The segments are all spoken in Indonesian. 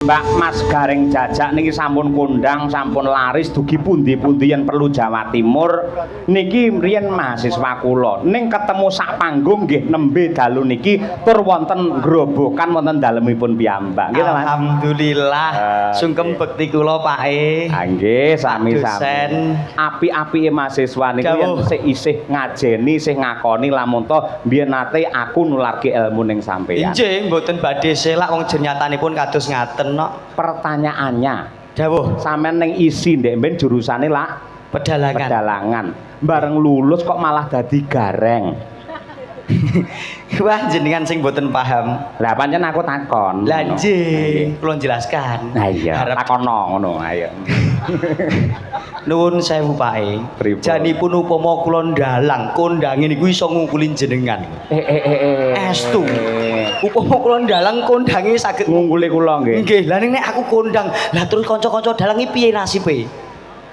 Mbak Mas Gareng Jajak niki sampun kondang, sampun laris dugi pundi-pundi yen perlu Jawa Timur. Niki riyen mahasiswa kula ning ketemu sak panggung nggih nembe dalu niki tur wonten grobokan wonten dalemipun piyambak. Nggih, Mas. Alhamdulillah. Sungkem bekti kula, Pak E. Nggih, sami-sami. Api-apike mahasiswa niku yen isih ngajeni, isih ngakoni lamun to biyen nate aku nularke ilmu ning sampeyan. Nggih, mboten badhe selak wong jenyatanipun kados ngaten kok. Pertanyaannya, dawuh, sampean ning isi ndek ben jurusane lak pedalangan. Bareng lulus kok malah dadi gareng. Wah, jenengan sing mboten paham. Lah pancen aku takon. Lah nggih, kula jelaskan. Nah iya, takono ngono, ayo. Nuwun sewu, Pak E. Janipun upama kula ndalang, kondange niku iso ngungkuli jenengan. Estu. Upama kula ndalang kondange saged ngungkuli kula nggih. Nggih, lah nek aku kondang, lah terus kanca-kanca dalang iki piye nasibe?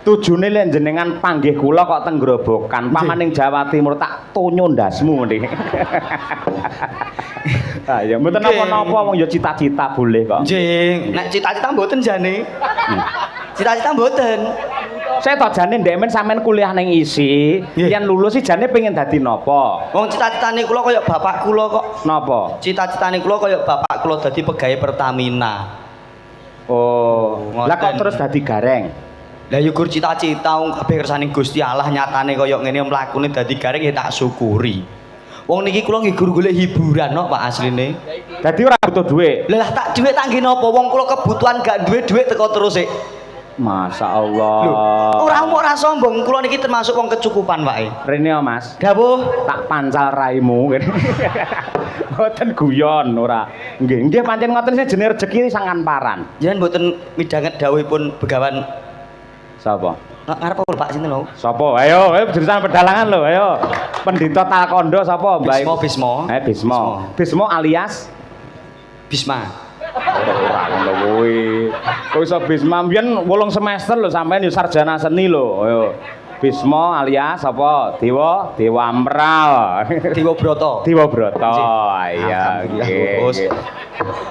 Tujune lek jenengan panggih kula kok teng grobokan, pamaning Jawa Timur tak tonyo ndasmu nggih. Ah ya mboten napa-napa wong ya cita-cita boleh kok. Nggih, nek cita-cita mboten jane. Cita-cita mboten. Saya tok jane ndek men sampean kuliah ning isi, yen lulus sih jane pengen dadi napa? Wong cita-citane kula kaya bapak kula kok. Napa? Cita-citane kula kaya bapak kula dadi pegawai Pertamina. Oh, lah kok terus dadi gareng? Lah yukur cita-cita wong kabeh kersane Gusti Allah nyatane kaya ngene mlakune dadi gareng ya tak syukuri. Wong niki kula nggih golek hiburan kok Pak asline. Dadi ora butuh dhuwit. Lah tak dhuwit tak nggih napa wong kula kebutuhan gak duwe dhuwit teko terus sik. Masya Allah. Ora sombong, kula niki termasuk wong kecukupan wae. Rene Mas. Dawuh, tak pancal raimu. Mboten guyon ora. Nggih pancen ngoten sing jenenge rejeki sangan paran. Jenengan mboten midhanget dawuhipun Begawan sapa? Ngarep Pak sinten lho? Sapa? Ayo jurusan pedalangan lho, ayo. Pendhita Talkondo sapa, Mbak? Bisma. Bisma alias Bisma. Ora ngono kuwi. Kok iso Bisma mbiyen 8 semester lho sampean yo sarjana seni lho. Ayo. Bisma alias apa? Dewa Amral. Dewa Brata. Iya nggih.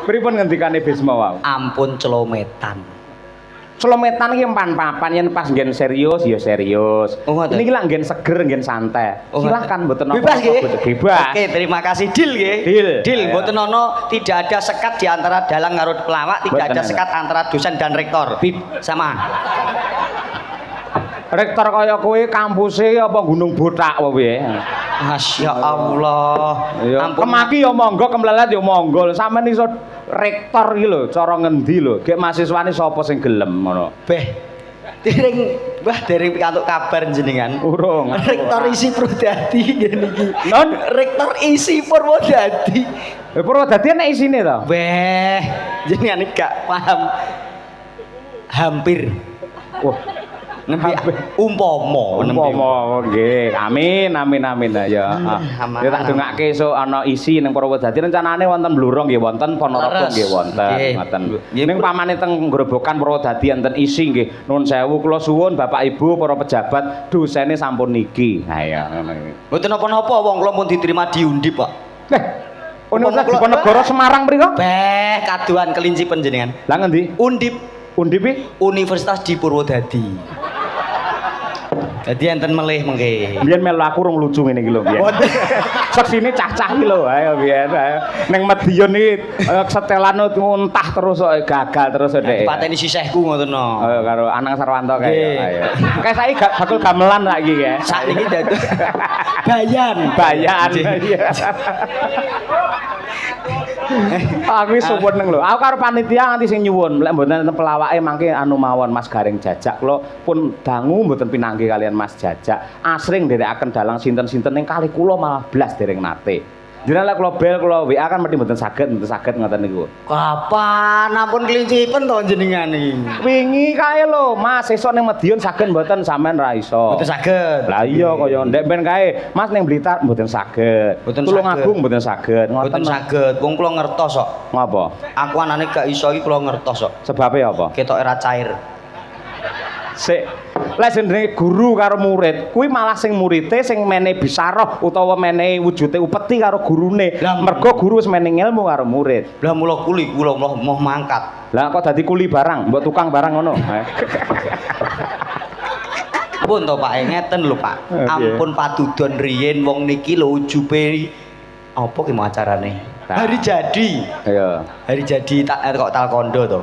Pripun ngendikane Bisma wae? Ampun celometan. Celometan iki empan-papan yen pas nggen serius ya serius. Niki lak nggen seger, nggen santai. Silahkan mboten apa-apa. Bebas. Oke, terima kasih. Deal nggih. Deal. Mboten ana tidak ada sekat di antara dalang karo pelawak, tidak ada sekat antara dosen dan rektor. Sama. Rektor kaya kowe kampuse apa Gunung Botak apa piye? Masya Allah. Kemaki ya monggo, kemlelet ya monggo. Sampeyan iso rektor iki lho, cara ngendi lho? Gek mahasiswane sapa sing gelem ngono. Dereng pikantuk kabar jenengan. Urung. Rektor isi Purwodadi ngene iki. Non rektor isi Purwodadi. Purwodadi nek isine to? Jenengan iki gak paham. Hampir. Wah. Umpama nggih. Amin ya. Ya tak dongake esuk ana isi ning Purwodadi rencanane wonten Blurong nggih wonten, Ponorogo nggih wonten, ngoten. Ning pamane teng Grobogan Purwodadi enten isi nggih. Nuwun sewu kula suwun Bapak Ibu para pejabat dosene sampun niki. Ha ya ngono iki. Mboten napa-napa wong kula pun diterima di Undip, Pak. Universitas Diponegoro Semarang mriko? Kaduan kelinci panjenengan. Lah ngendi? Undip Universitas di Purwodadi. Jadi enten melih mengke. Biyen melu aku rung lucu ngene iki lho biyen. Seksine cah-cah iki lho, ayo biyen. Ning Madiun iki setelan muntah terus kok gagal terus dhek. Pateni sisihku ngoten no. Ayo karo Anang Sarwanto kae. Ayo. Kae saiki gak bakul gamelan saiki ya. Sakniki dados bayan. Aku wis seneng lho. Aku karo panitia nganti sing nyuwun, lek mboten pelawake mangke anu mawon Mas Gareng Jajak kula pun dangu mboten pinanggih kalian Mas Jajak. Asring nderekaken dalang sinten-sinten ning kali kula malah blas dereng nate. Jenengan lek kula bel kula WA kan mesti mboten saged ngoten niku. Kapan ampun kelincipun to jenengan iki? Wingi kae lho, Mas, esuk ning Madiun saged mboten sampean ra iso. Mboten saged. Lah iya kaya ndek ben kae, Mas ning Blitar mboten saged. Tulungagung mboten saged. Mboten saged. Wong kula ngertos kok. Ngapa? Aku anane gak iso iki kula ngertos kok. Sebabe apa? Ketoke ra cair. Sik, Lek jenenge guru karo murid, kuwi malah sing murite sing mene bisaroh utawa mene wujude upeti karo gurune. Mergo guru wis mene ilmu karo murid. Lah mula kula mau mangkat. Lah kok dadi kuli barang, mbok tukang barang ngono. Pun to Pak, ngeten lho Pak. Ampun padudon riyen wong niki lho ujube apa ki mau acarane? Hari jadi. Iya. Hari jadi kok talkondo to.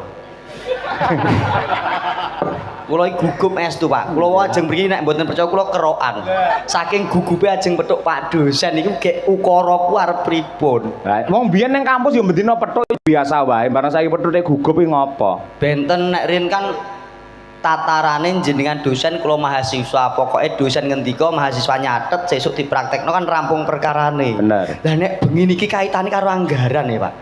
Kula iki gugup estu Pak. Kula ajeng mriki nek mboten percaya kula kerokan. Saking gugupe ajeng petuk Pak dosen niku gek ukaraku arep pripun. Lah wong biyen ning kampus yo mendina petuk biasa wae. Barang saiki petute gugup iki ngopo? Benten nek rin kan tatarane jenengan dosen kula mahasiswa, pokoke dosen ngendika mahasiswa nyatet sesuk dipraktekno kan rampung perkarane. Bener. Lah nek bengi niki kaitane karo anggaran ya, Pak.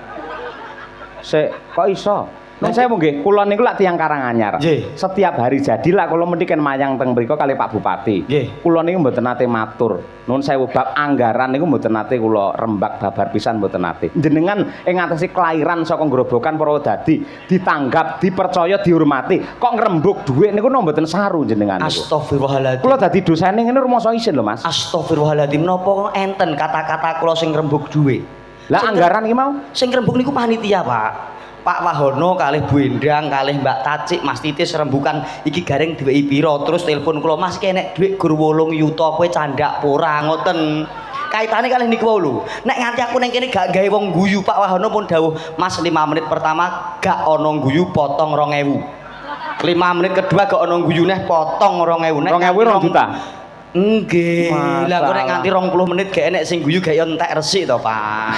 Sik, kok iso? Nun saya nggih, kula niku lak tiyang Karanganyar. Nggih. Setiap hari jadi lak kula mesti ken mayang teng mriku kali Pak Bupati. Nggih. Kula niku mboten nate matur. Nun sewu bab anggaran niku mboten nate kula rembak babar pisan mboten nate. Jenengan ing ngatasi kelairan saka Grobogan para dadi ditanggap, dipercaya, dihormati. Kok ngrembug dhuwit niku mboten saru jenengan niku. Astagfirullahaladzim. Kula dadi dosene ngene rumangsa isin lho, Mas. Astagfirullahaladzim napa enten kata-kata kula sing ngrembug dhuwit. Lah anggaran iki mau sing ngrembug niku panitia, Pak. Pak Wahono kalih Bu Endang kalih Mbak Tacik Mas Titis rembukan iki gareng diweki pira terus telepon kula Mas kenek dhuwit gur 8 yuta kowe candak ora ngoten kaitane kalih niku lho nek nganti aku ning kene gak gawe wong guyu Pak Wahono pun dawuh Mas 5 menit pertama gak ana guyu potong 2000 5 menit kedua gak ana guyu neh potong 2000 nek 2000 juta. Nggih, lah kok nek nganti 20 menit gak enek sing guyu gak yo entek resik to, Pak.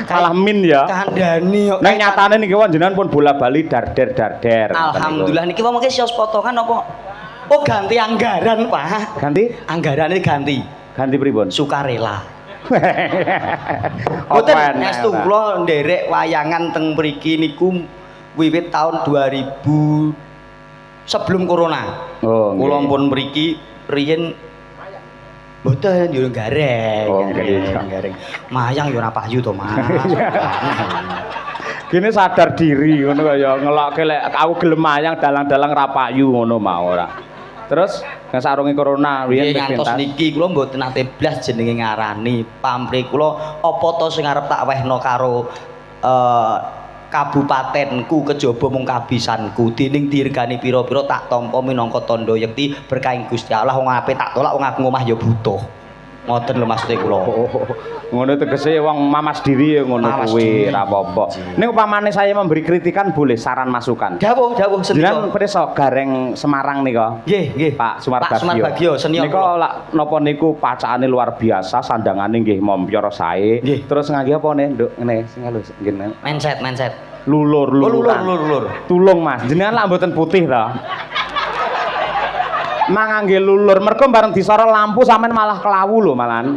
Kalah min ya. Kandhani kok. Nek nyatane niki wong jenengan pun bola-bali darder. Alhamdulillah niki wong mengke sios potongan apa? Oh, ganti anggaran, Pak. Ganti? Anggarane ganti. Ganti pripun? Sukarela. Mboten estu kula nderek wayangan teng mriki niku wiwit tahun 2000 sebelum corona. Oh, nggih. Kula pun mriki riyen mboten yo gareng. Oh, nggih. Gareng. Mayang yo ora payu to, Mas. Gini sadar diri ngono kaya ngelokke lek aku gelem mayang dalang-dalang ra payu ngono mau ora. Terus nek sarunge corona riyen ngantos niki kula mboten nate blas jenenge ngarani. Pamrih kula apa to sing arep tak wehno karo kabupatenku kejaba mung kabisanku dening dirgani pira-pira tak tampa minangka tandha yekti berkahing Gusti Allah wong ape tak tolak wong aku ngomah ya butuh ngoten lho maksude kula ngono tegese wong mamas diri ya ngono kuwi ra apa-apa ning upamane saya memberi kritikan boleh saran masukan dawuh sendika jenengan pirsa gareng Semarang nika nggih Pak Sumarbagyo senior nika lak napa niku pacakane luar biasa sandangane nggih mompyor sae terus ngangge apa nih nduk ngene sing lho nggih mindset lulur tulung Mas jenengan lak mboten putih to mangangge lulur mergo bareng disara lampu sampean malah kelawu lho malahan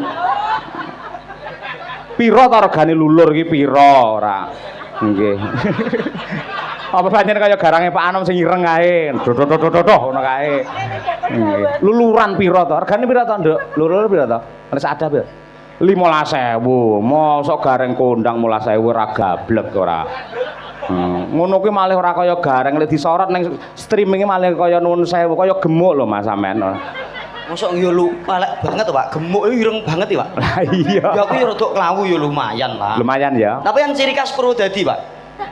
pira to regane lulur iki pira ora nggih apa pancen kaya garange Pak Anom sing ireng kae dodoh ngono kae nggih luluran pira to regane pira to nduk lulur pira to wis ada pira 15.000 mosok gareng kondang 15.000 ora gablek ora ngono kuwi malih ora kaya gareng lek disorot ning streaming malih kaya nuwun sewu kaya gemuk lho Mas sampean. Mosok yo lu elek banget to Pak, gemuk ireng banget ya Pak. Lah iya. Ya aku yo rada klawu yo lumayan Pak. Lumayan ya. Tapi yang ciri khas Purwodadi Pak.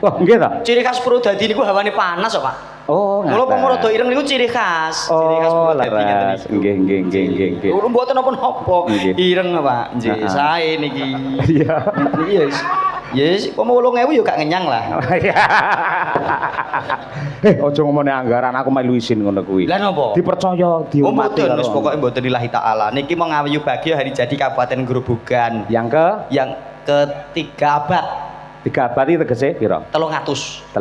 Oh nggih ta? Ciri khas Purwodadi niku hawane panas kok Pak. Oh, kula pun rada ireng niku ciri khas. Ciri khas Purwodadi ngeten niku. Nggih. Mboten napa-napa. Ireng Pak. Nggih, sae niki. Iya. Iya. Yes, pomo 8.000 yo gak ngenyang lah. Aja ngomongne anggaran aku melu isin ngono kuwi. Lah napa? Dipercaya, dihormati. Mboten wis pokoke mboten lillahi taala. Niki mau ngayu bagya hari jadi Kabupaten Grobogan. Yang ketiga abad. 3 abad iki tegese pira? 300.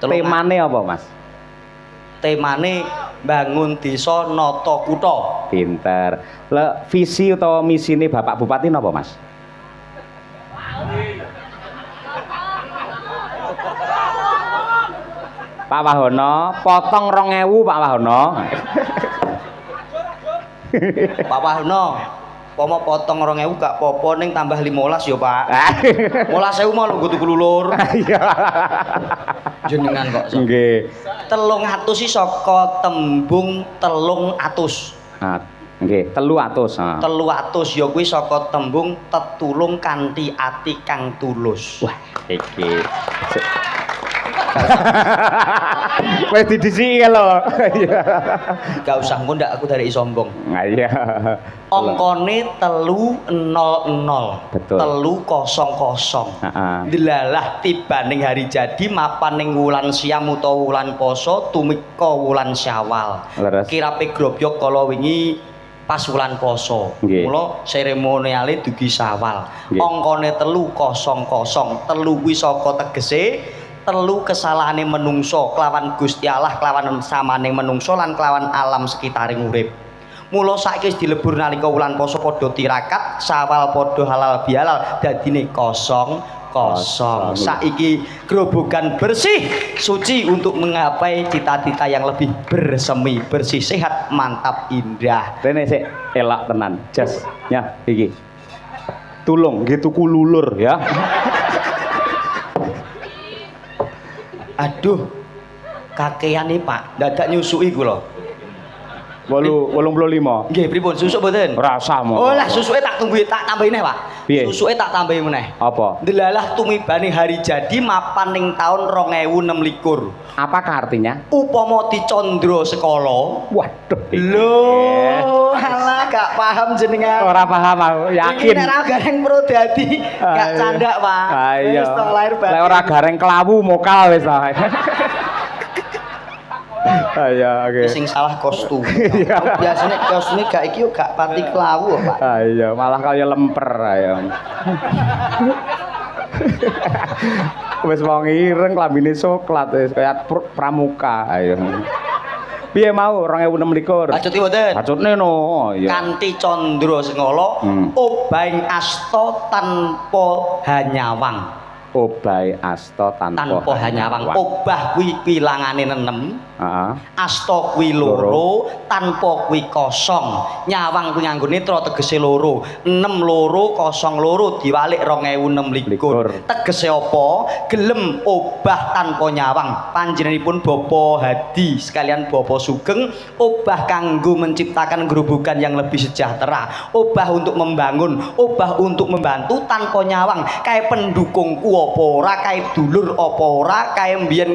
Temane apa, Mas? Temane bangun desa nata kutha. Pinter. Lah visi utawa misine Bapak Bupati napa, Mas? Pak Wahono, potong 2.000 Pak Wahono. Pak Wahono, Pomo potong 2.000 gak popo ning tambah 15 ya, Pak. 15.000 mau lho tuku lulur. Iya. Jenengan kok. Nggih. 300 iki saka tembung 300. Nah, nggih, 300. Nah. 300 ya kuwi saka tembung tetulung kanthi ati kang tulus. Wah, iki. Wis didisiki lho. Gak usah engko ndak aku dari sombong. Nah, iya. Angkane 300. Betul. 300. Heeh. Delalah tibaning hari jadi mapaning wulan Siam utawa wulan poso tumeka wulan Syawal. Leres. Kirape grobyok kala wingi pas wulan poso. Nggih. Mula seremoniale dugi Syawal. Nggih. Angkane 300. 3 kuwi saka tegese telu kesalahane menungso kelawan Gusti Allah kelawan samane menungso lan kelawan alam sekitaring urip. Mula saiki wis dilebur nalika wulan poso padha tirakat, Syawal padha halal bihalal dadine kosong. Saiki grobogan bersih suci untuk menggapai cita-cita yang lebih bersemi, bersih, sehat, mantap, indah. Rene sik elak tenan. Jas. Ya, iki. Tulung nggih tuku lulur ya. Aduh, kakean nih Pak, dadak nyusui kula. 85. Nggih, pripun susuk mboten? Rasa mo. Oh lah susuke tak tambahin neh, Pak. Piye? Susuke tak tambahin meneh. Apa? Delalah tumibane hari jadi mapan ning taun 2026. Apakah artinya? Upama dicandra sekala. Waduh. Lho, alah gak paham jenengan. Ora paham aku, yakin. Iki nek ora gareng pro dadi gak candak, Pak. Ayo. Wis to lahir batin. Lek ora gareng kelawu mokal wis ta. Ayo, oke. Sing salah kostum. Iya. Biasanya kostumnya gak iki yo gak pati kelawu, Pak. Ayo, malah kaya lemper ayo. Wis wong ireng klambine coklat wis kaya pramuka ayo. Piye mau 2026? Acut mboten. Acutne no. Iya. Kanthi candra sengala obahing asta tanpa hanyawang. Obahe asta tanpa hanyawang. Obah kuwi wilangane 6. Heeh. Asta kuwi loro, tanpa kuwi kosong. Nyawang kuwi nganggo netra tegese loro. 6 loro 0 loro diwalik 2026. Tegese apa? Gelem obah tanpa nyawang. Panjenenganipun Bapak Hadi sekalian Bapak Sugeng obah kanggo menciptakan grobogan yang lebih sejahtera. Obah untuk membangun, obah untuk membantu tanpa nyawang. Kae pendukungku apa ora, kae dulur apa ora, kae mbiyen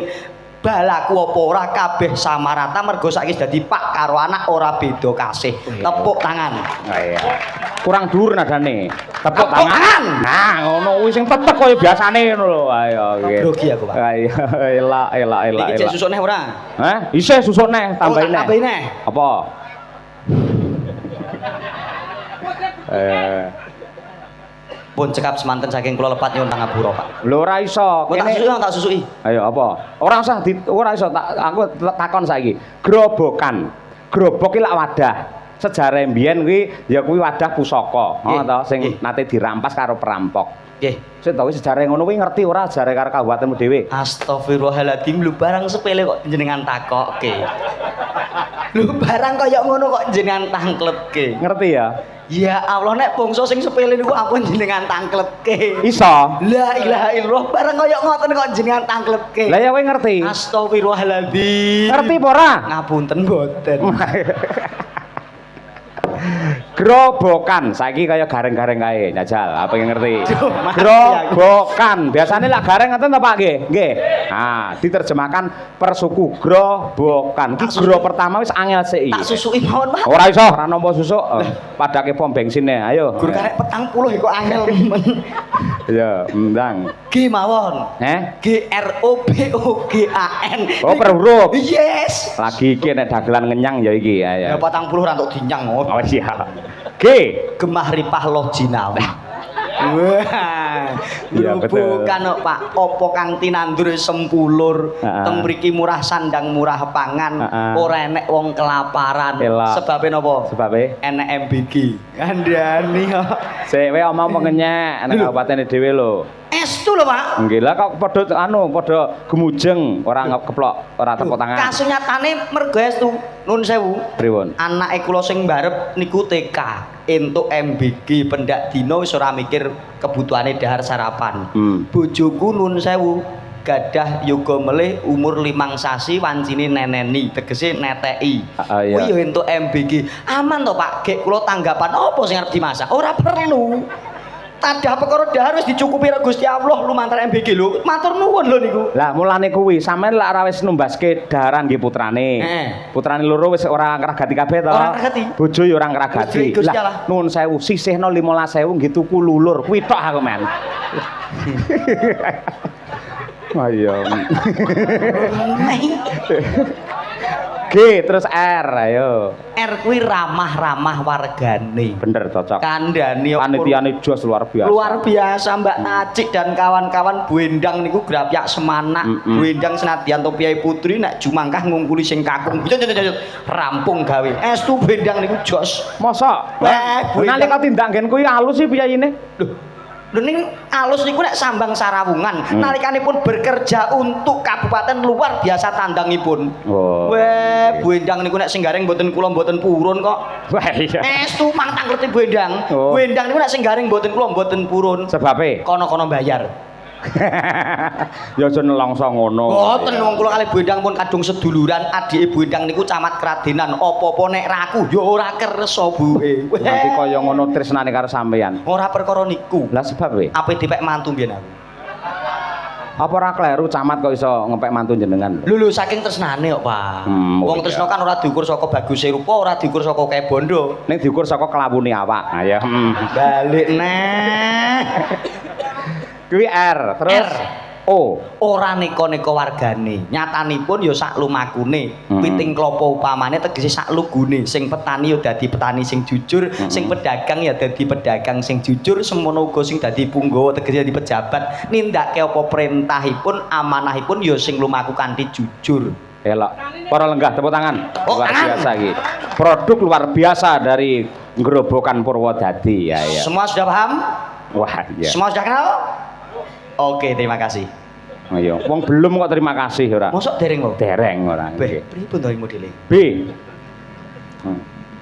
balaku apa ora kabeh samarata mergo saiki dadi pak karo anak ora beda kasih. Tepuk tangan. Iya. Kurang dhuwur nadane. Tepuk tangan. Nah, ngono kuwi sing tetek kaya biasane ngono lho. Ayo nggih. Grogi aku, Pak. Ayo, elak. Iki cek susuk neh ora? Hah? Isih susuk neh, tambahin neh. Tambahin neh. Apa? Pun cekap semanten saking kula lepat nyuwun pangapura, Pak. Lho ora iso. Tak susuki, tak susuki. Ayo apa? Ora usah ora iso aku takon saiki. Grobokan. Grobok ki lak wadah. Sejarah mbiyen kuwi ya kuwi wadah pusaka, ngono to sing nate dirampas karo perampok. Nggih. Sing tau sejarah ngono kuwi ngerti ora sejarah karo kabupatenmu dhewe? Astagfirullahaladzim, lu barang sepele kok jenengan takokke. Lu barang kaya ngono kok jenengan tangkletke. Ngerti ya? Ya Allah nek bangsa sing sepele niku ampun jenengan tangkletke. Iso. La ilaha illallah barang kaya ngoten kok jenengan tangkletke. Lah ya kowe ngerti? Astagfirullahaladzim. Ngerti apa ora? Ngapunten mboten. Grobokan saiki kaya gareng-gareng kae njajal apa yang ngerti Duh, mati grobokan biasanya lah gareng ngeten to Pak nggih nggih nah diterjemahkan persuku grobokan iki gro pertama wis angel sik Tak susuki mawon Pak. ora iso ora nampa susuk padake pom bensinnya ayo Gur karek 40 kok angel men. ya ndang G mawon. G R O B O G A N. Oh per huruf Yes. lagi iki nek dagelan ngenyang ya iki Ya ayo 40 ra entuk dinyang. oh iya G Gemah ripah loh jinawi. Wah, iya betul. Bukan Pak, opo kang tinandur sempulur, teng mriki murah sandang murah pangan, ora enek wong kelaparan. Sebabe napa? Sebabe enek MBG. Kandhani kok. Sik kowe omong pengenyek nek kabupatene dhewe lho. Estu lho Pak. Nggih lah kok padha gemujeng, ora keplok, ora tepuk tangan. Kasunyatane mergo estu. Nun sewu. Pripun? Anake kula sing mbarep niku TK. entuk MBG pendak dino wis ora mikir kebutuhane dahar sarapan. Bojoku nun sewu gadah yoga melih umur 5 sasi wancine neneni tegese neteki. Kuwi yo entuk MBG. Aman to Pak, gek kula tanggapan apa sing arep dimasak? Ora perlu. Tadah perkara dahar wis dicukupi karo Gusti Allah lumantar MBG lho. Matur nuwun lho niku. Lah mulane kuwi sampean lek ora wis numbaske daharan nggih putrane. Putrane loro wis ora ngragati kabeh to. Ora ngragati. Bojo ya ora ngragati. Lah nuwun sewu sisihno 15.000 nggih tuku lulur. Kuwi tok aku men. Ayo. G terus R ayo. R kuwi ramah-ramah wargane. Bener cocok. Kandhane panitiane jos luar biasa. Luar biasa Mbak Nacik dan kawan-kawan Bu Endang niku grapyak semanak. Bu Endang senadyan to piyai putri nek jumangkah ngungkuli sing kakung. Rampung gawe. Estu Bu Endang niku jos. Mosok? Nalika tindak nggen kuwi alus sih piyaine. Lho ning alus niku nek sambang Sarawungan nalikanipun bekerja untuk kabupaten luar biasa tandangipun. Weh, Bu Endang niku nek sing garing mboten kula mboten purun kok. Wah iya. Estu mantang ngerti Bu Endang. Bu Endang niku nek sing garing mboten kula mboten purun. Sebabe kono-kono bayar. Ya aja nelongso ngono. Mboten wong kula kalih Bu Endang pun kadung seduluran, adike Bu Endang niku camat Kradenan. Apa-apa nek raku ya ora kersa buke. Nanti kaya ngono tresnane karo sampean. Ora perkara niku. Lah sebab we? Ape dipek mantu mbiyen aku. Apa ora kleru camat kok iso ngepek mantu jenengan? Lho saking tresnane kok, Pak. Wong tresna kan ora diukur saka baguse rupa, ora diukur saka kae bondo. Ning diukur saka kelawune awak. Ha ya. Balik neh. Kuwi R, terus R. O. Ora neka-neka wargane. Nyatanipun ya sak lumakune. Piting klapa upamane tegese sak lugune. Sing petani ya dadi petani sing jujur, sing pedagang ya dadi pedagang sing jujur, semono uga sing dadi punggawa tegese dadi pejabat. Nindakake apa perintahipun, amanahipun ya sing lumaku kanthi jujur. Elok. Para lenggah tepuk tangan. Luar biasa iki. Produk luar biasa dari Gerobokan Purwodadi ya ya. Semua sudah paham? Wah, iya. Semua sudah kenal? Oke, terima kasih. Ayo, wong belum kok terima kasih ora. Mosok dereng kok? Dereng ora. B, pripun to modele? B.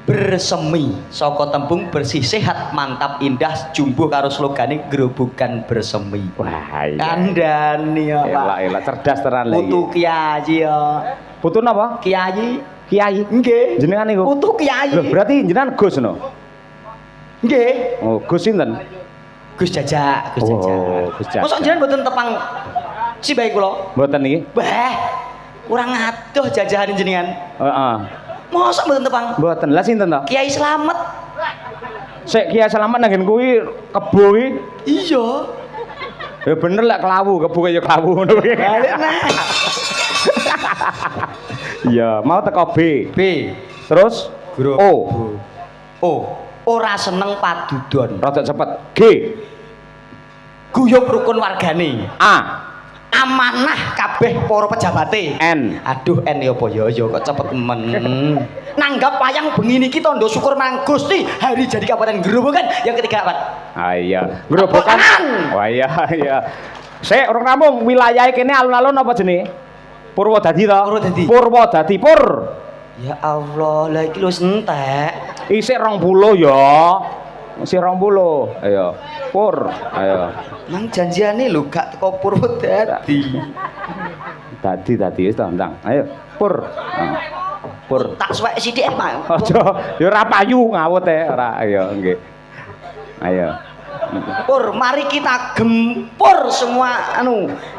Bersemi saka tembung bersih sehat mantap indah jumbuh karo slogane Gerobokan Bersemi. Wah, iya. Kandhani ya, Pak. Elah, cerdas tenan lagi. Putu Kiai ya. Putu napa? Kiai. Kiai. Nggih. Jenengan niku. Putu Kiai. Lho, berarti jenengan Gus no? Nggih. Oh, Gus sinten? Gus Jajak, Gus Jajak. Oh, Gus Jajak. Mosok jenengan mboten tepang sibahe kula? Mboten niki. Bah, kurang adoh jajahan jenengan. Heeh. Mosok mboten tepang? Mboten. Lah sinten to? Kiai Slamet. Sik Kiai Slamet nang nggen kuwi kebo kuwi. Iya. Ya bener lek kelawu, kebo ya kelawu ngono kuwi. Balik nah. Iya, mau teko B. B. Terus O. O. Ora seneng padudon. Rada cepet. G. Guyub rukun wargane. A. Amanah kabeh para pejabate. N. Aduh N ya apa ya kok cepet men. Nanggap wayang bengi niki tandha syukur marang Gusti hari jadi Kabupaten Gerobokan yang ketiga, Pak. Ah iya, Gerobokan. Wah iya iya. Sik urung rampung wilayahe kene alun-alun apa jenenge? Purwodadi to? Purwodadi. Purwodadi Pur. Ya Allah, lah iki lho entek. Isik 20 ya. Isik 20. Ayo. Pur. Ayo. Nang janjiane lho gak teko Purwodadi. Dadi wis to, ndang. Ayo. Pur. Pur. Tak suwek sithik, Pak. Aja, ya ora payu ngawut ora. Ayo, nggih. Ayo. Pur, mari kita gempur semua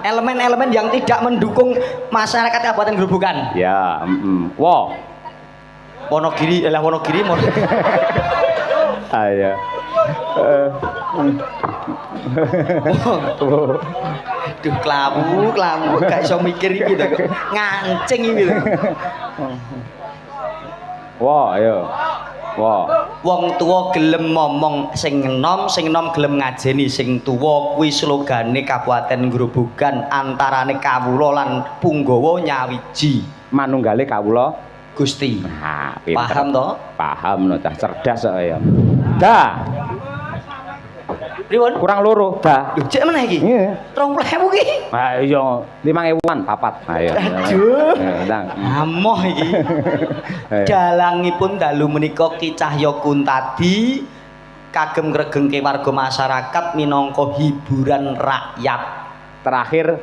elemen-elemen yang tidak mendukung masyarakat Kabupaten Gerobokan. Ya, Wo. Wonogiri, Wonogiri. Ayo. Duh, klamu, gak iso mikir iki to. Ngancing iki lho. Wo, ayo. Wo. Wong tuwa gelem momong sing enom gelem ngajeni sing tuwa kuwi slogane Kabupaten Gerobokan antarane kawula lan punggawa nyawiji. Manunggale kawula Gusti. Nah, paham to? Paham no, cah cerdas kok ya. Da. Pripun? Kurang loro, da. Lho, cek meneh iki? Iya. 20.000 ki. Ah iya, 5.000-an papat. Ayo. Aduh. Ndang. Amoh iki. Dalangipun dalu menika Ki Cahya Kuntadi kagem ngregengke warga masyarakat minangka hiburan rakyat. Terakhir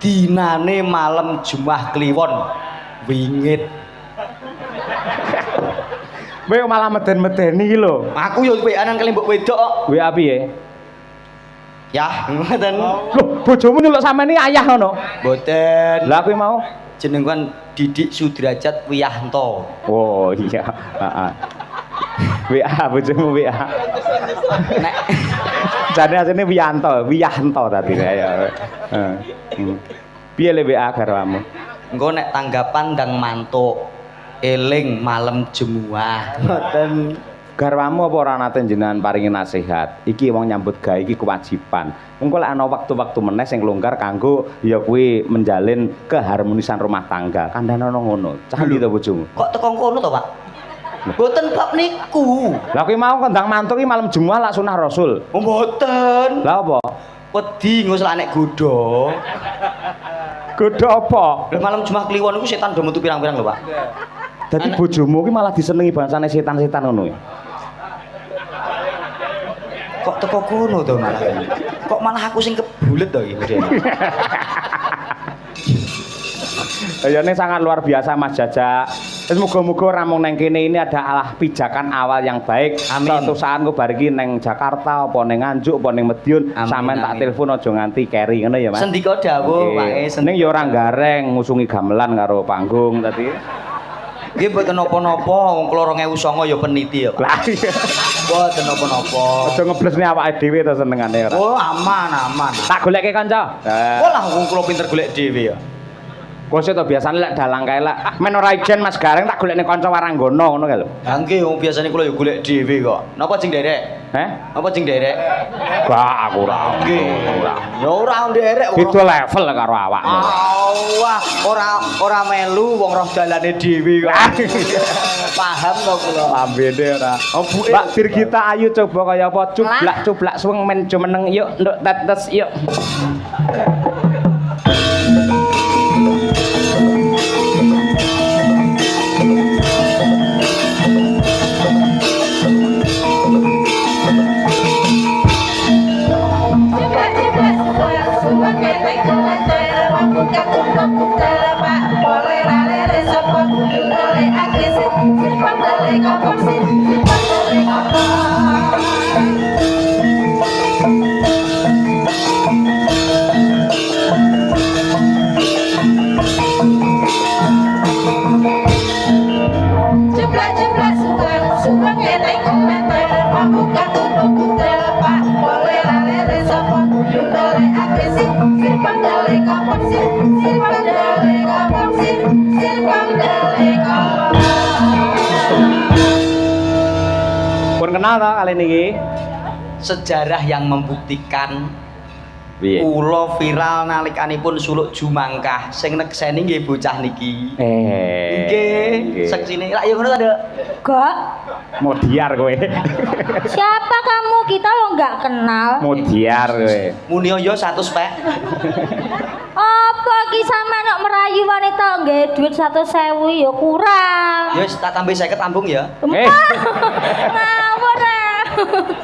Dinane malam Jumat Kliwon wingit. Kowe malah meden-medeni iki lho. Aku yo WA-an kali mbok wedok kok. WA piye? Yah, ngoten. Loh, bojomu nyeluk sampeyan iki ayah ngono. Mboten. Lah kowe mau? Jeneng kan Didik Sudrajat Wiyanto. Oh iya, heeh. WA bojomu WA. Nek Jane asline Wiyanto tadi ya. Heeh. Piye le WA garwamu? engko nek tanggapan ndang mantuk eling malam Jumat. Ngoten. Garwamu apa ora nate jenengan paringi nasihat? Iki wong nyambut gawe iki kewajiban. Engko lek ana waktu-waktu meneh sing longgar kanggo ya kuwi menjalin keharmonisan rumah tangga. Kandhane ana ngono. Candi to bojomu? Kok teko kono to, Pak? Mboten bab niku. Lah kuwi mau kondang mantuk iki malam Jumat lak sunah Rasul. Oh, mboten. Lah apa? Wedi ngusul nek godho. Godho apa? Lah malam Jumat Kliwon iku setan do metu pirang-pirang lho, Pak. Dadi bojomu ki malah disenengi bangsane setan-setan ngono ya. Kok teko kono to malah. Kok malah aku sing kebulet to iki. Ya ini sangat luar biasa Mas Jajak. Semoga-moga ora mung neng kene ini adalah pijakan awal yang baik. Amin. Suatu saat engko bar iki neng Jakarta apa neng Nganjuk apa neng Madiun sampean tak telepon aja nganti keri ngono ya Mas. Sendika dawuh, Pak. Ning ya ora gareng ngusungi gamelan karo panggung tadi. Nggih mboten napa-napa, wong kula 2009 ya peniti ya, Pak. Lah iya. Mboten napa-napa. Aja ngeblesne awake dhewe to senengane ora. Oh, aman. Tak goleke kanca. Walah wong kula pinter golek dhewe ya. Kose to biasane lek dalang kae lek men ora ijen Mas Gareng tak golekne kanca waranggono ngono kae lho. Ha nggih wong biasane kula ya golek dhewe kok. Napa jeng derek? Napa jeng derek? Gak aku ora. Nggih. Ya ora nderek. Itu level karo awakmu. Wah, ora melu wong roh dalane dhewe kok. Paham kok kula. Lambene ora. Oh, Bu. Mbak Birgita ayu coba kaya apa cublak suweng men jumeneng yuk nduk tetes yuk. Pun kenal ta kali niki? Sejarah yang membuktikan Piye? kula viral nalikanipun suluk Jumangkah sing nekseni nggih bocah niki. Nggih, seksine. Lah ya ngono ta, Dek? Gak. Modiar kowe. Siapa kamu? Kita lo nggak kenal. Modiar kowe. Muni yo 100 pek. Apa ki sampe nek merayu wanita nggih duit 100.000 ya kurang. Ya wis tak tambah 50 tambung ya. Ngawur ah.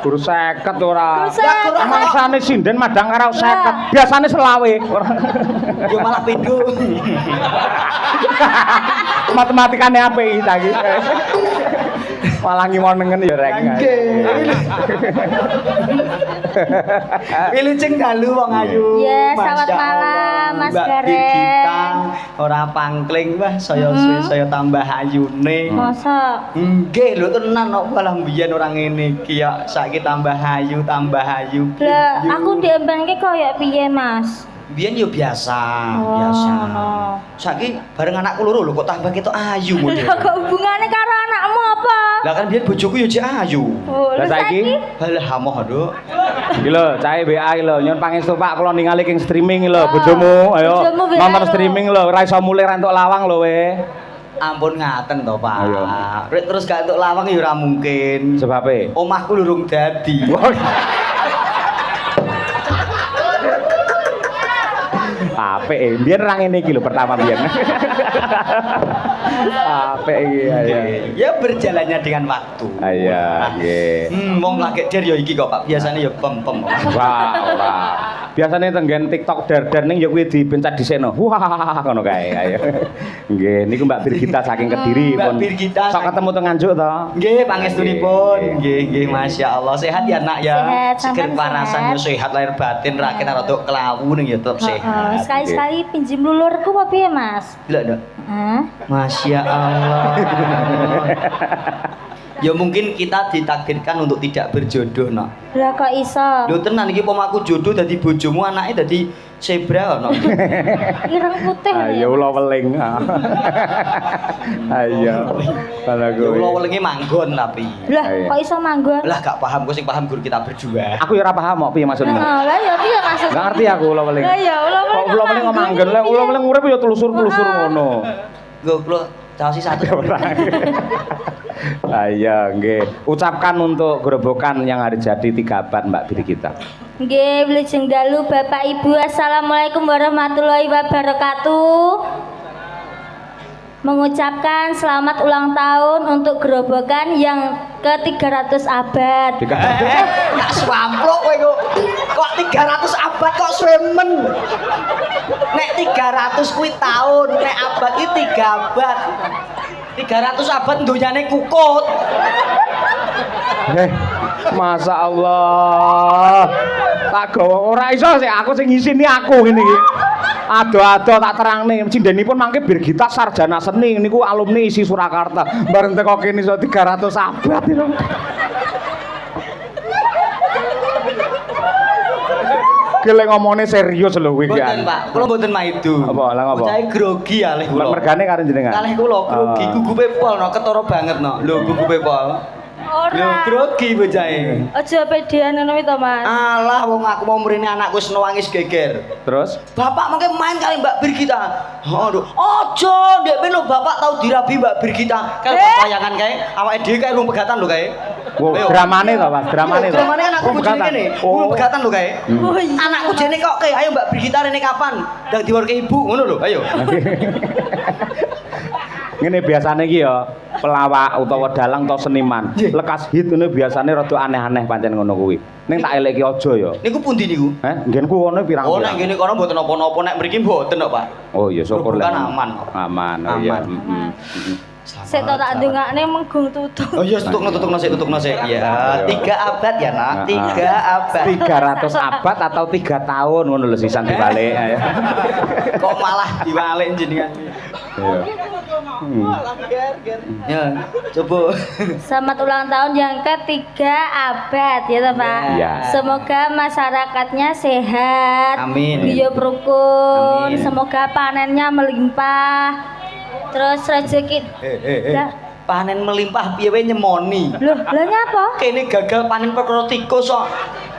Guru 50 ora. Guru 50. Mangsane sinden madang karo 50. Biasane selawe. Yo malah pindho. Matematikane apik ta iki. Malah ngimonengen ya rek. Wilujeng dalu wong ayu. Ya, selamat Masya malam, Allah. Mas Mbak Gareng. Birgita, ora pangkling wah saya suwe saya tambah ayune. Masa? Nggih lho tenan kok malah mbiyen ora ngene iki ya saiki tambah ayu. Lah, aku diembenke koyo piye, Mas? Biyen yo biasa. No. Saiki bareng anakku loro lho kok tambah ketok ayu model. Lah kok hubungane karo anakmu apa? Lah kan biyen bojoku yo jek ayu. Oh, Lah saiki Halah hamoh Nduk. iki lho, cahe WA iki lho, nyuwun pangestu Pak kula ningali king streaming iki lho bojomu. Ayo bojomu WA nonton lho. streaming lho, ora iso mulih entuk lawang lho we. Ampun ngaten to, Pak. Ayo. Rek terus gak entuk lawang ya ora mungkin. Sebabe. Omahku lurung dadi. Apik biyen ra ngene iki lho pertama biyen. Apik iki ya. Ya berjalannya dengan waktu. Iya, nggih. Wong lagi der ya iki kok Pak. Biasanya ya pem-pem. Wah, ora. Biasane tenggen TikTok dar-dar ning ya kuwi dipencet dhisikno. Wah, ngono kae. Ayo. Nggih, niku Mbak Birgita saking Kediri Mbak pun. Birgita Sok ketemu teng Nganjuk to. Nggih, pangestunipun. Nggih, masya Allah. Sehat ya nak ya. Sehat, Seger sampean parasannya sehat. sehat lahir batin, rakyat rada kelawu ning ya tetep sehat. Sekali-sekali pinjem lulurku apa piye, Mas? Lha, Dok. Hah? Masya Allah. Ya mungkin kita ditakdirkan untuk tidak berjodoh, no. Lah kok iso? Lho tenan iki pomaku jodoh dadi bojomu anake dadi zebra no. Ireng putih lho. Ayo ula weling. Ayo. Kalau Ya gue. Allah welinge manggon tapi. Lah Ayo. kok iso manggon? Lah gak paham, gue sing paham guru kita berdua. Aku ya ora paham kok piye maksudmu. Lah ya piye maksudnya? Enggak ngerti aku ula weling. Lah ya ula weling. Kok ula weling kok manggon, lah ula weling urip ya telusur-telusur ngono. Gue klo caosi satu. Ayo, nggih. Ucapkan untuk gerobokan yang hari jadi 3 abad Mbak Birgita. Nggih, wilujeng dalu Bapak Ibu. Assalamualaikum warahmatullahi wabarakatuh. Mengucapkan selamat ulang tahun untuk gerobokan yang ke-300 abad. Tak swamplok kowe kok. Kok 300 abad kok swemen. Nek 300 kuwi tahun, nek abad iki 3 abad. 300 abad donyane kukut. Masa Allah. Tak gawa ora iso sih aku sing ngisini aku ngene iki. Ado-ado tak terangne cindenipun mangke Birgita sarjana seni niku alumni isi Surakarta. Bareng teko kene iso 300 abad itu. Gile ngomongnya serius lho kuwi iki. Mboten Pak, kula mboten maidu. Apa? Lah ngapa? Bocahe grogi alih kula. Mergane karo jenengan. Kalih kula grogi, gugupe pol no, ketara banget no. Lho gugupe pol. Lho Ora. grogi bocahe. Aja pedean ngono to, Mas. Alah wong aku mau mrene anakku wis nangis geger. Terus Bapak mungkin main kali Mbak Birgita. Aduh, ojo, ndek lho Bapak tahu dirabi Mbak Birgita. Kayak bayangan kae, awake dhewe kae rung pegatan lho kae. wow, Ayo. dramane to, Mas? Dramane to. Dramane anakku bojone kene. Rung pegatan lho kae. Oh iya. Anakku jene kok kae, ayo Mbak Birgita rene kapan? Ndang diworke ibu ngono lho, ayo. Ngene biasane iki ya pelawak utawa dalang atau seniman. Lekas hit ngene biasane rada aneh-aneh pancen ngono kuwi. Ning tak eleki aja ya. Niku pundi niku? Nggenku kono pirang. Oh, nek ngene kono mboten apa-apa, nek mriki mboten kok, Pak. Oh iya syukur Bukan lek. aman. Aman. Oh iya. Aman. Sik to tak ndongakne menggung tutup. Oh iya, tutukno sik. Ya, 3 abad ya, Nak. 3 abad. 300 abad atau 3 tahun ngono lho sisan dibalik. Ayo. Kok malah diwalik jenengan. Iya. Ya, coba. Selamat ulang tahun yang ke-3 abad ya toh, Pak. Ya. Semoga masyarakatnya sehat. Amin. Guyub rukun. Amin. Semoga panennya melimpah. Terus rezeki. Ya. Panen melimpah piye wae nyemoni. Loh, lah nyapa? Kene gagal panen perkara tikus kok.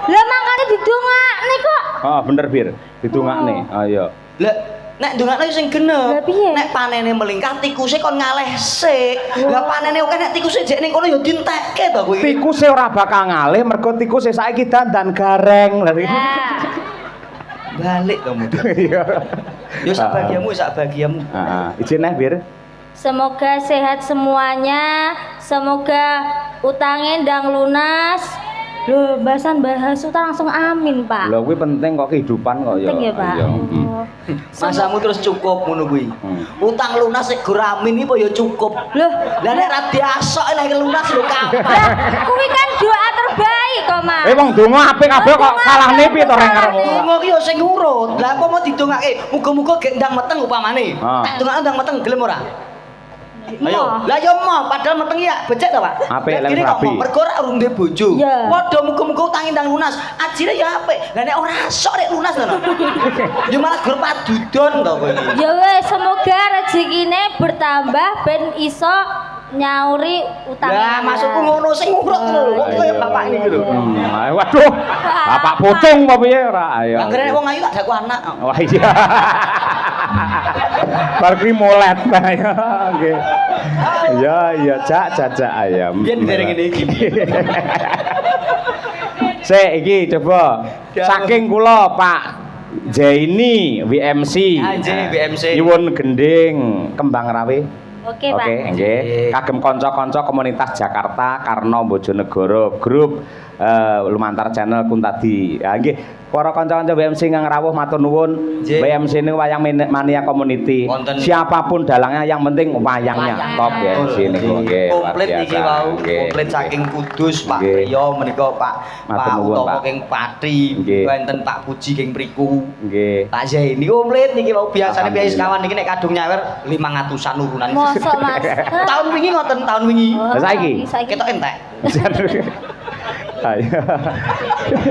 Lah makane didongakne kok. Oh bener Bir, ditungakne. Ayo. Lah nek ndongakno sing genep. Lah piye? Nek panene melingkar tikuse kon ngaleh sik. Lah panene oke nek tikuse jek ning kono ya dientekke to kuwi. Tikuse ora bakal ngalih mergo tikuse saiki dandan gareng. Lah iki. Ya. Balik kamu. Iya. Yo sak bagiamu, sak bagiamu. Heeh. Izin neh Bir. Semoga sehat semuanya. Semoga utangnya ndang lunas. Loh, bahasan bahas utang langsung amin, Pak. Lho kuwi penting kok kehidupan kok ya. Penting ya, Pak. Iya. Oh. Masamu terus cukup ngono kuwi. Utang lunas sik guramin iki apa ya cukup. Loh, Lah nek ra diasok lek lunas lho kapan? lah, kuwi kan doa terbaik kok, Mas. Wong donga apik kabeh kok salah nepi to reng karo. Donga ki yo sing urut. Lah apa mau didongake? Muga-muga gek ndang meteng upamane. Ah. Tak dongake ndang meteng gelem ora? Ayo. Moh. Lah yo moh padahal meteng ya becek to, Pak. Apik, Lah, lek kene kok rapi. moh, mergo ora urung duwe bojo. Iya. Padha muga-muga utange ndang lunas. Ajire ya apik. Lah nek ora sok rek lunas to. Yo malah gur padudon to kowe iki. Ya wes, semoga rezekine bertambah ben iso nyauri utangnya. Lah maksudku ngono sing urut lho. Kok kaya bapak ini lho. Ayo waduh. Bapak pocong apa piye ora? Ayo. Anggere nek wong ayu tak daku anak. Wah iya. Bar kuwi molet ya. Nggih. Iya iya cak ayam. Biyen dereng ngene iki. Sik iki coba. Ya. Saking kula Pak Jaini WMC. Anjir, WMC. Nyuwun gending Kembang Rawe. Oke, Pak. Oke, nggih. Kagem kanca-kanca komunitas Jakarta Karno Bojonegoro grup lumantar channel Kuntadi. Ha nggih, para kanca-kanca WMC Kang rawuh matur nuwun. Nggih. WMC niku wayang mania community. Wonten. Siapapun dalangnya yang penting wayangnya top WMC niku nggih. luar Komplit iki biasa. wau, Nggih. komplit saking Kudus Pak Nggih. Priyo menika Pak Matur nuwun, Utomo Pak. king Pati, Nggih. wonten Pak Puji king Priku. Nggih. Tak Zaini komplit niki wau biasane piye Alhamdulillah. sekawan niki nek kadung nyawer 500-an urunan. Mosok, Mas. Tahun wingi ngoten, tahun wingi. Oh, Lah saiki? saiki. Ketok entek. Ayo.